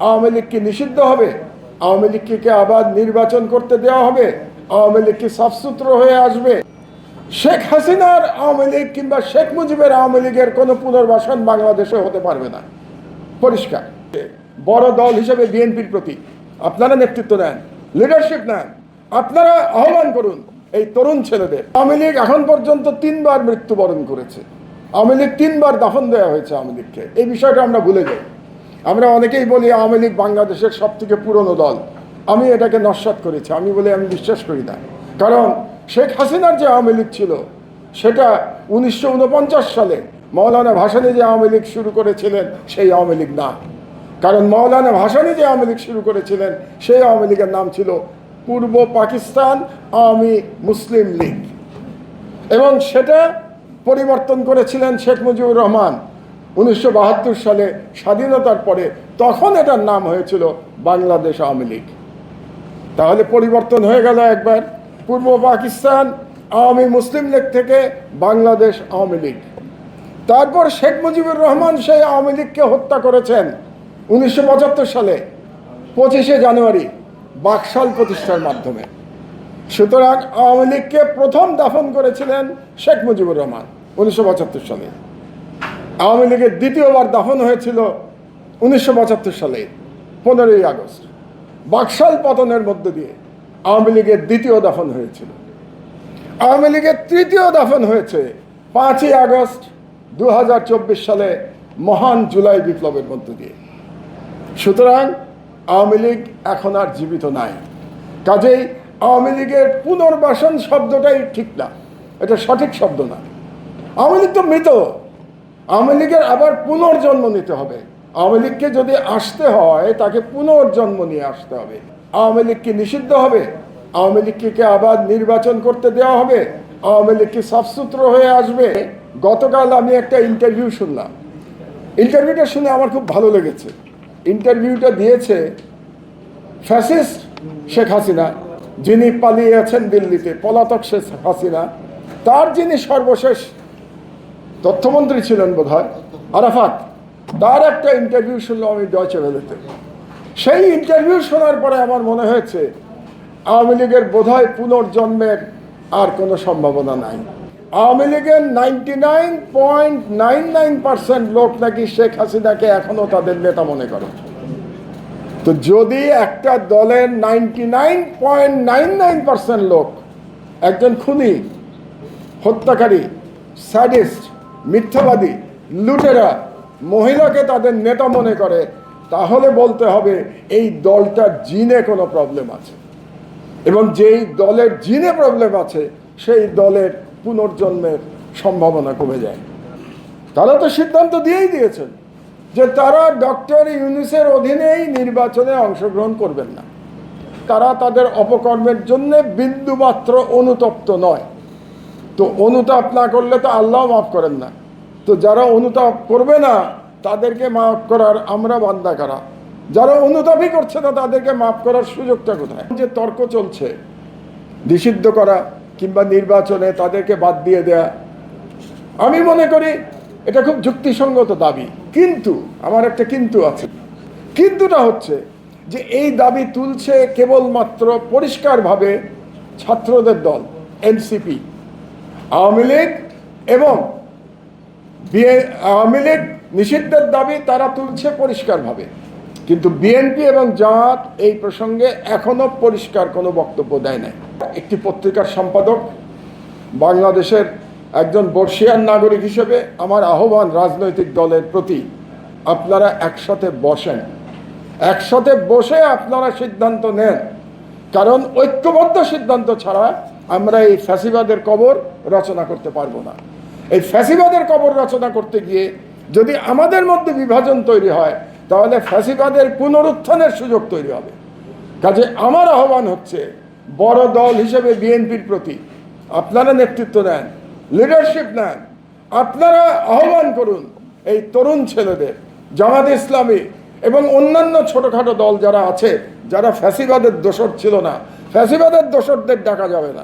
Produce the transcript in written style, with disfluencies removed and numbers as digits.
আওয়ামী লীগ কি নিষিদ্ধ হবে? আওয়ামী লীগকে আবার নির্বাচন করতে দেওয়া হবে? আওয়ামী লীগ কি সাফসুতরো হয়ে আসবে? শেখ হাসিনার আওয়ামী লীগ কিংবা শেখ মুজিবের আওয়ামী লীগের কোনো পুনর্বাসন বাংলাদেশে হতে পারবে না, পরিষ্কার। বড় দল হিসেবে বিএনপির প্রতি আপনারা নেতৃত্ব নেন, লিডারশিপ নেন, আপনারা আহ্বান করুন এই তরুণ ছেলেদের। আওয়ামী লীগ এখন পর্যন্ত 3বার মৃত্যুবরণ করেছে, আওয়ামী লীগ 3বার দাফন দেওয়া হয়েছে আওয়ামী লীগকে। এই বিষয়টা আমরা ভুলে যাই। আমরা অনেকেই বলি আওয়ামী লীগ বাংলাদেশের সবথেকে পুরনো দল। আমি এটাকে নস্যাৎ করেছি, আমি বিশ্বাস করি না। কারণ শেখ হাসিনার যে আওয়ামী লীগ ছিল সেটা 1949 সালে মৌলানা ভাসানী যে আওয়ামী লীগ শুরু করেছিলেন সেই আওয়ামী লীগ না। কারণ মৌলানা ভাসানী যে আওয়ামী লীগ শুরু করেছিলেন সেই আওয়ামী লীগের নাম ছিল পূর্ব পাকিস্তান আওয়ামী মুসলিম লীগ, এবং সেটা পরিবর্তন করেছিলেন শেখ মুজিবুর রহমান 1972 সালে স্বাধীনতার পরে। তখন এটার নাম হয়েছিল বাংলাদেশ আওয়ামী লীগ। তাহলে পরিবর্তন হয়ে গেল একবার, পূর্ব পাকিস্তান আওয়ামী মুসলিম লীগ থেকে বাংলাদেশ আওয়ামী লীগ। তারপর শেখ মুজিবুর রহমান সেই আওয়ামী লীগকে হত্যা করেছেন 1975 সালে 25শে জানুয়ারি বাকশাল প্রতিষ্ঠার মাধ্যমে। সুতরাং আওয়ামী লীগকে প্রথম দাফন করেছিলেন শেখ মুজিবুর রহমান 1975 সালে। আওয়ামী লীগের দ্বিতীয়বার দাফন হয়েছিল 1975 সালে 15ই আগস্ট। বাকশাল পতনের মধ্য দিয়ে আওয়ামী লীগের দ্বিতীয় দাফন হয়েছিল। আওয়ামী লীগের তৃতীয় দাফন হয়েছে 5ই আগস্ট 2024 সালে মহান জুলাই বিপ্লবের মধ্য দিয়ে। সুতরাং আওয়ামী লীগ এখন আর জীবিত নাই। কাজেই আওয়ামী লীগের পুনর্বাসন শব্দটাই ঠিক না, এটা সঠিক শব্দ না। আওয়ামী লীগ তো মৃত। আওয়ামী লীগের আবার পুনর্জন্ম নিতে হবে। আওয়ামী লীগকে যদি আসতে হয় তাকে পুনর্জন্ম নিয়ে আসতে হবে। আওয়ামী লীগ কি নিষিদ্ধ হবে? আওয়ামী লীগকে আবার নির্বাচন করতে দেওয়া হবে? আওয়ামী লীগ কি সাফসুতরো হয়ে আসবে? গতকাল আমি একটা ইন্টারভিউ শুনলাম। ইন্টারভিউটা শুনে আমার খুব ভালো লেগেছে। ইন্টারভিউটা দিয়েছে ফ্যাসিস্ট শেখ হাসিনা, যিনি পালিয়ে আছেন দিল্লিতে, পলাতক শেখ হাসিনা। তার যিনি সর্বশেষ তথ্যমন্ত্রী ছিলেন বোধহয়, আরাফাত, তার একটা ইন্টারভিউ শুনলাম আমি ডয়চে ভেলেতে। সেই ইন্টারভিউ শোনার পরে আমার মনে হয়েছে আওয়ামী লীগের বোধহয় পুনর্জন্মের আর কোনো সম্ভাবনা নাই। আওয়ামী লীগের 99.99% লোক নাকি শেখ হাসিনাকে এখনো তাদের নেতা মনে করে। তো যদি একটা দলের 99.99% লোক একজন খুনি, হত্যাকারী, স্যাডিস্ট, মিথ্যাবাদী, লুটেরা মহিলাকে তাদের নেতা মনে করে, তাহলে বলতে হবে এই দলটার জিনে কোনো প্রবলেম আছে। এবং যেই দলের জিনে প্রবলেম আছে সেই দলের পুনর্জন্মের সম্ভাবনা কমে যায়। তারা তো সিদ্ধান্ত দিয়েই দিয়েছেন যে তারা ডক্টর ইউনূসের অধীনেই নির্বাচনে অংশগ্রহণ করবেন না। তারা তাদের অপকর্মের জন্য বিন্দুমাত্র অনুতপ্ত নয়। তো অনুতাপ না করলে তো আল্লাহ মাফ করেন না। তো যারা অনুতাপ করবে না তাদেরকে মাফ করার আমরা বান্দা কারা? যারা অনুতাপই করছে না তাদেরকে মাফ করার সুযোগটা কোথায়? যে তর্ক চলছে নিষিদ্ধ করা কিংবা নির্বাচনে তাদেরকে বাদ দিয়ে দেয়া, আমি মনে করি এটা খুব যুক্তিসঙ্গত দাবি। কিন্তু আমার একটা কিন্তু আছে। কিন্তুটা হচ্ছে যে এই দাবি তুলছে কেবলমাত্র পরিষ্কারভাবে ছাত্রদের দল এনসিপি, আওয়ামী লীগ এবং আওয়ামী লীগ নিষিদ্ধের দাবি তারা তুলছে পরিষ্কারভাবে। কিন্তু বিএনপি এবং জামাত এই প্রসঙ্গে এখনো পরিষ্কার কোনো বক্তব্য দেয় নাই। একটি পত্রিকার সম্পাদক, বাংলাদেশের একজন বর্ষিয়ান নাগরিক হিসেবে আমার আহ্বান রাজনৈতিক দলের প্রতি, আপনারা একসাথে বসেন, একসাথে বসে আপনারা সিদ্ধান্ত নেন। কারণ ঐক্যবদ্ধ সিদ্ধান্ত ছাড়া আমরা এই ফ্যাসিবাদের কবর রচনা করতে পারবো না। এই ফ্যাসিবাদের কবর রচনা করতে গিয়ে যদি আমাদের মধ্যে বিভাজন তৈরি হয় তাহলে ফ্যাসিবাদের পুনরুত্থানের সুযোগ তৈরি হবে। কাজে আমার আহ্বান হচ্ছে বড় দল হিসেবে বিএনপির প্রতি, আপনারা নেতৃত্ব নেন, লিডারশিপ নেন, আপনারা আহ্বান করুন এই তরুণ ছেলেদের, জামাত ইসলামী এবং অন্যান্য ছোটোখাটো দল যারা আছে, যারা ফ্যাসিবাদের দোসর ছিল না, ফ্যাসিবাদের দোসরদের ডাকা যাবে না।